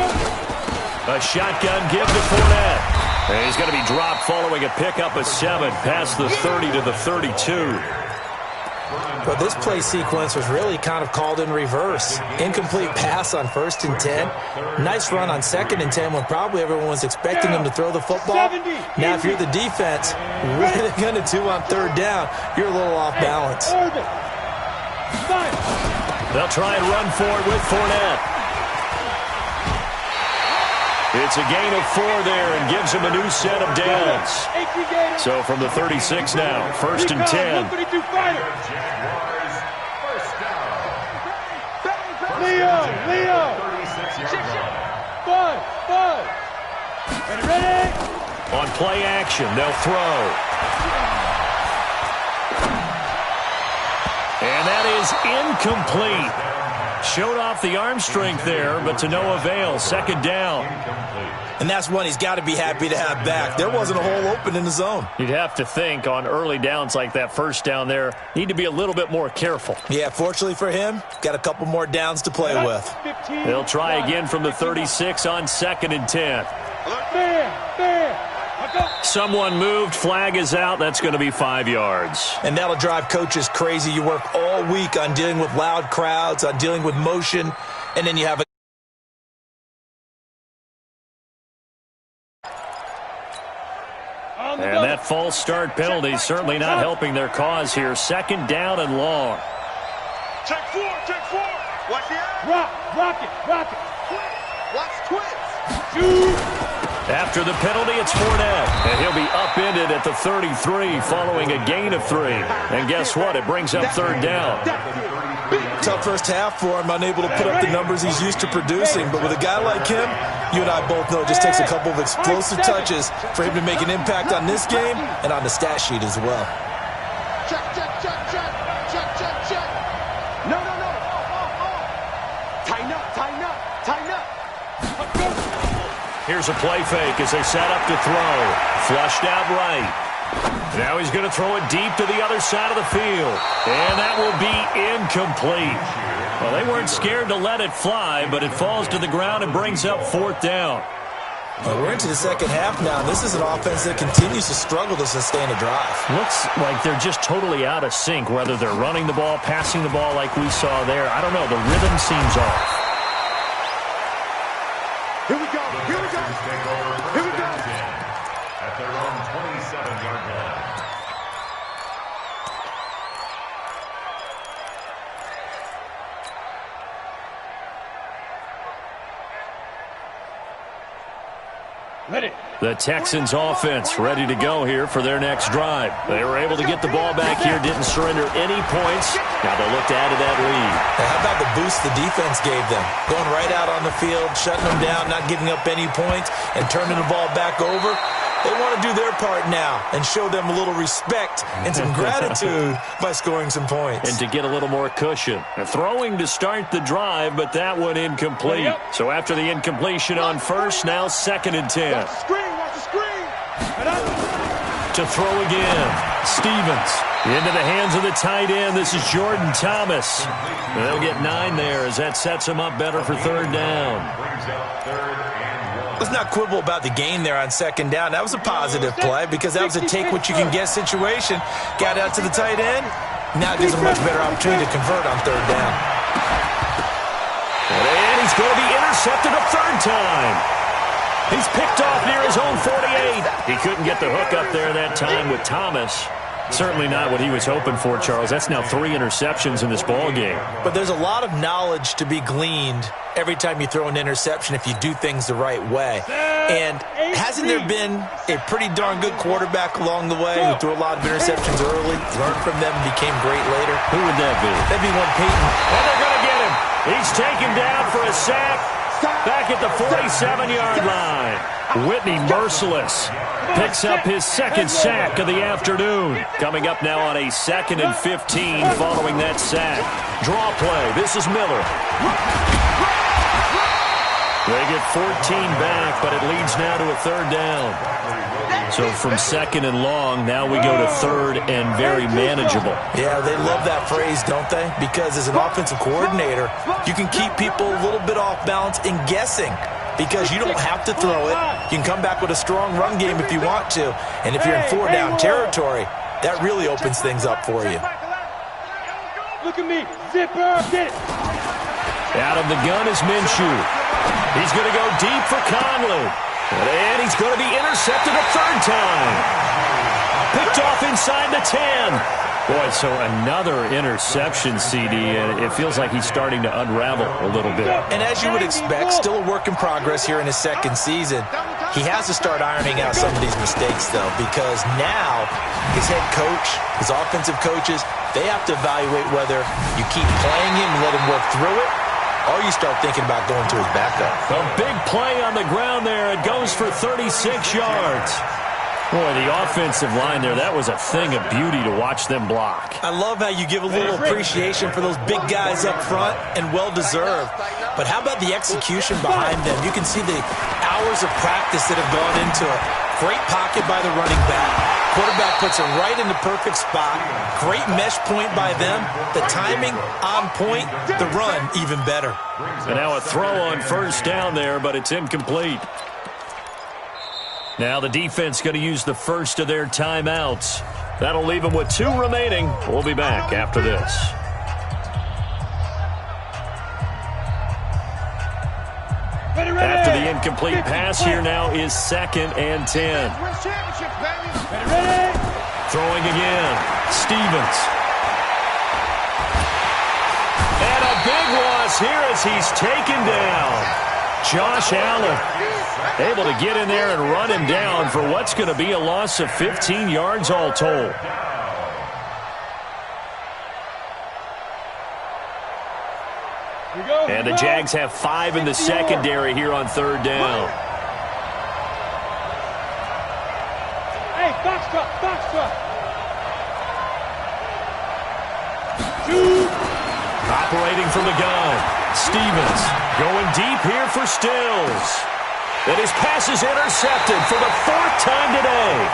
A shotgun give to Fournette. And he's going to be dropped following a pickup of 7 past the 30 to the 32. But this play sequence was really kind of called in reverse. Incomplete pass on 1st and 10. Nice run on 2nd and 10 when probably everyone was expecting him to throw the football. Now, if you're the defense, what are they going to do on 3rd down? You're a little off balance. They'll try and run for it with Fournette. It's a gain of 4 there and gives him a new set of downs. So from the 36 now, 1st and 10. Leo! Ready? On play action, they'll throw. And that is incomplete. Showed off the arm strength there, but to no avail. 2nd down. And that's one he's got to be happy to have back. There wasn't a hole open in the zone. You'd have to think on early downs like that 1st down there, need to be a little bit more careful. Yeah, fortunately for him, got a couple more downs to play with. They'll try again from the 36 on 2nd and 10. Someone moved, flag is out. That's going to be 5 yards. And that'll drive coaches crazy. You work all week on dealing with loud crowds, on dealing with motion, and then you have a and that false start penalty certainly not helping their cause here. 2nd down and long. Check 4. Watch the eye. Rock it. Watch twist. Shoot. After the penalty, it's Fournette. And he'll be upended at the 33 following a gain of 3. And guess what? It brings up 3rd down. Tough first half for him, unable to put up the numbers he's used to producing. But with a guy like him, you and I both know it just takes a couple of explosive touches for him to make an impact on this game and on the stat sheet as well. Check. No. Tighten up. Here's a play fake as they set up to throw. Flushed out right. Now he's going to throw it deep to the other side of the field. And that will be incomplete. Well, they weren't scared to let it fly, but it falls to the ground and brings up 4th down. Well, we're into the 2nd half now. This is an offense that continues to struggle to sustain a drive. Looks like they're just totally out of sync, whether they're running the ball, passing the ball like we saw there. I don't know. The rhythm seems off. Here we go. At their own 27-yard line. Ready. The Texans offense ready to go here for their next drive. They were able to get the ball back here, didn't surrender any points. Now they'll look to add to that lead. How about the boost the defense gave them? Going right out on the field, shutting them down, not giving up any points, and turning the ball back over. They want to do their part now and show them a little respect and some gratitude by scoring some points. And to get a little more cushion. Throwing to start the drive, but that one incomplete. So after the incompletion on 1st, now 2nd and 10. Watch the screen. To throw again. Stevens into the hands of the tight end. This is Jordan Thomas. And they'll get 9 there as that sets him up better for 3rd down. Let's not quibble about the gain there on 2nd down. That was a positive play because that was a take-what-you-can-get situation. Got out to the tight end. Now it gives him a much better opportunity to convert on 3rd down. And he's going to be intercepted a 3rd time. He's picked off near his own 48. He couldn't get the hook up there that time with Thomas. Certainly not what he was hoping for, Charles. That's now 3 interceptions in this ball game. But there's a lot of knowledge to be gleaned every time you throw an interception if you do things the right way. And hasn't there been a pretty darn good quarterback along the way who threw a lot of interceptions early, learned from them, and became great later? Who would that be? That'd be one Peyton. And they're going to get him. He's taken down for a sack back at the 47-yard line. Whitney Merciless picks up his 2nd sack of the afternoon. Coming up now on a 2nd and 15 following that sack. Draw play. This is Miller. They get 14 back, but it leads now to a 3rd down. So from 2nd and long, now we go to 3rd and very manageable. Yeah, they love that phrase, don't they? Because as an offensive coordinator, you can keep people a little bit off balance and guessing. because you don't have to throw it. You can come back with a strong run game if you want to. And if you're in four-down territory, that really opens things up for you. Look at me. Zipper. Get it. Out of the gun is Minshew. He's going to go deep for Conley. And he's going to be intercepted a third time. Picked off inside the 10. Boy, so another interception, CD, and it feels like he's starting to unravel a little bit. And as you would expect, still a work in progress here in his second season. He has to start ironing out some of these mistakes, though, because now his head coach, his offensive coaches, they have to evaluate whether you keep playing him and let him work through it, or you start thinking about going to his backup. A big play on the ground there. It goes for 36 yards. Boy, the offensive line there, that was a thing of beauty to watch them block. I love how you give a little appreciation for those big guys up front, and well-deserved. But how about the execution behind them? You can see the hours of practice that have gone into it. Great pocket by the running back. Quarterback puts it right in the perfect spot. Great mesh point by them. The timing on point. The run even better. And now a throw on first down there, but it's incomplete. Now the defense going to use the first of their timeouts. That'll leave them with 2 remaining. We'll be back after this. After the incomplete pass, here now is 2nd and 10. Throwing again. Stevens. And a big loss here as he's taken down. Josh Allen able to get in there and run him down for what's going to be a loss of 15 yards all told. And the Jags have 5 in the secondary here on 3rd down. Hey, box truck. Operating from the gun. Stevens going deep here for Stills. And his pass is intercepted for the 4th time today.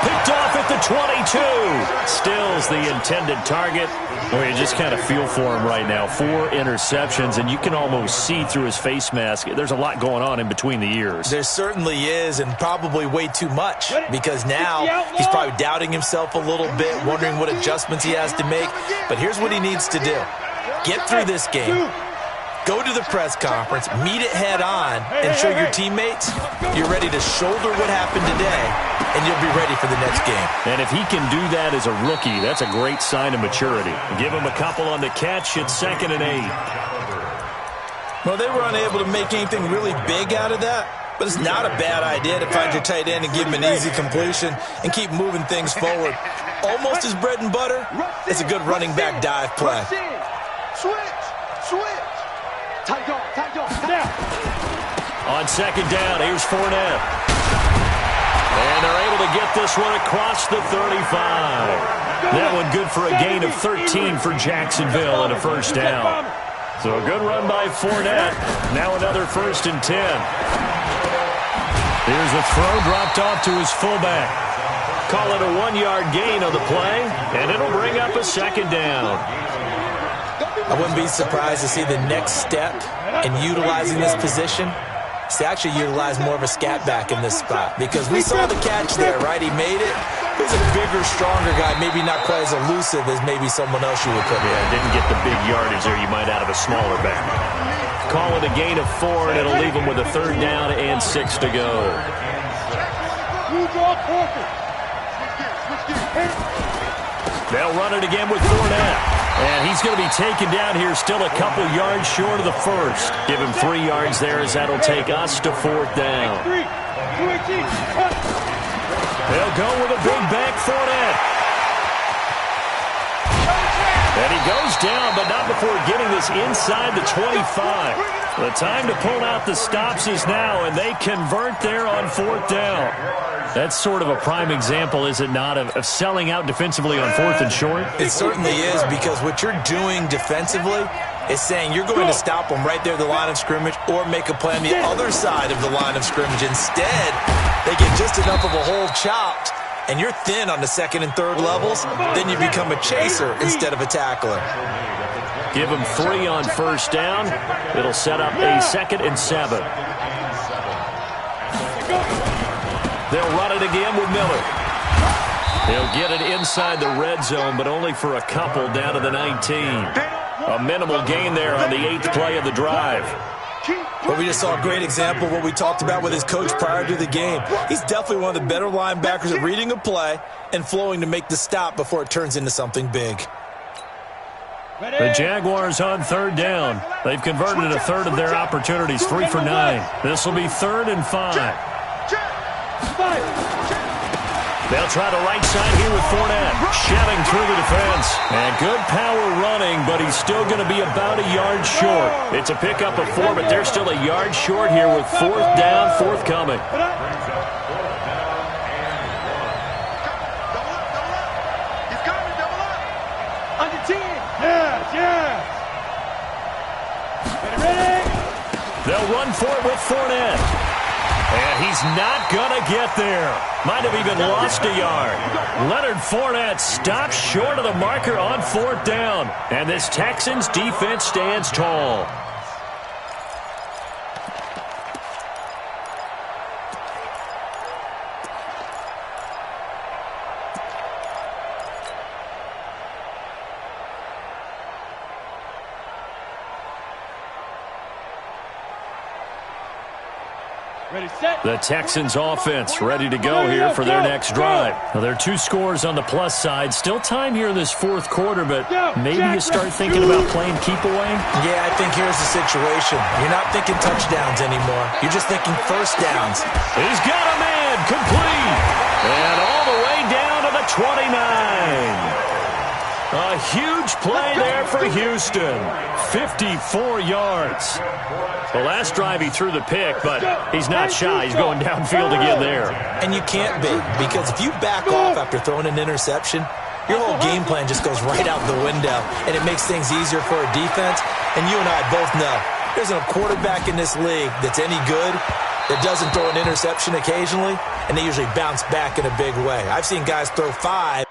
Picked off at the 22. Stills the intended target. Well, you just kind of feel for him right now. 4 interceptions, and you can almost see through his face mask. There's a lot going on in between the ears. There certainly is, and probably way too much, because now he's probably doubting himself a little bit, wondering what adjustments he has to make. But here's what he needs to do. Get through this game. Go to the press conference, meet it head on, and show your teammates you're ready to shoulder what happened today, and you'll be ready for the next game. And if he can do that as a rookie, that's a great sign of maturity. Give him a couple on the catch. It's 2nd and 8. Well, they were unable to make anything really big out of that, but it's not a bad idea to find your tight end and give him an easy completion and keep moving things forward. Almost his bread and butter. It's a good running back dive play. Switch. Tight dog. On 2nd down, here's Fournette. And they're able to get this one across the 35. That one good for a gain of 13 for Jacksonville and a 1st down. So a good run by Fournette. Now another 1st and 10. Here's a throw dropped off to his fullback. Call it a 1-yard gain on the play, and it'll bring up a 2nd down. I wouldn't be surprised to see the next step in utilizing this position is to actually utilize more of a scat back in this spot, because we saw the catch there, right? He made it. He's a bigger, stronger guy, maybe not quite as elusive as maybe someone else you would put in. Yeah, didn't get the big yardage there you might out of a smaller back. Call it a gain of 4, and it'll leave him with a 3rd down and 6 to go. They'll run it again with Fournette. And he's going to be taken down here, still a couple yards short of the 1st. Give him 3 yards there, as that'll take us to 4th down. They'll go with a big back Fournette. And he goes down, but not before getting this inside the 25. The time to pull out the stops is now, and they convert there on 4th down. That's sort of a prime example, is it not, of selling out defensively on 4th and short? It certainly is, because what you're doing defensively is saying you're going to stop them right there at the line of scrimmage or make a play on the other side of the line of scrimmage. Instead, they get just enough of a hole chopped, and you're thin on the 2nd and 3rd levels, then you become a chaser instead of a tackler. Give him 3 on first down. It'll set up a 2nd and 7. They'll run it again with Miller. He'll get it inside the red zone, but only for a couple down to the 19. A minimal gain there on the 8th play of the drive. But we just saw a great example of what we talked about with his coach prior to the game. He's definitely one of the better linebackers at reading a play and flowing to make the stop before it turns into something big. The Jaguars on 3rd down. They've converted a third of their opportunities, 3 for 9. This will be 3rd and 5. They'll try the right side here with Fournette, shoving through the defense. And good power running, but he's still going to be about a yard short. It's a pickup of 4, but they're still a yard short here with 4th down, forthcoming. Under 10. Yes. Ready? They'll run for it with Fournette. And he's not going to get there. Might have even lost a yard. Leonard Fournette stops short of the marker on 4th down. And this Texans defense stands tall. The Texans offense ready to go here for their next drive. Now, there are 2 scores on the plus side. Still time here in this 4th quarter, but maybe you start thinking about playing keep away? Yeah, I think here's the situation. You're not thinking touchdowns anymore. You're just thinking first downs. He's got a man complete. And all the way down to the 29. A huge play there for Houston. 54 yards. The last drive he threw the pick, but he's not shy. He's going downfield again there. And you can't be, because if you back off after throwing an interception, your whole game plan just goes right out the window, and it makes things easier for a defense. And you and I both know there isn't a quarterback in this league that's any good that doesn't throw an interception occasionally, and they usually bounce back in a big way. I've seen guys throw 5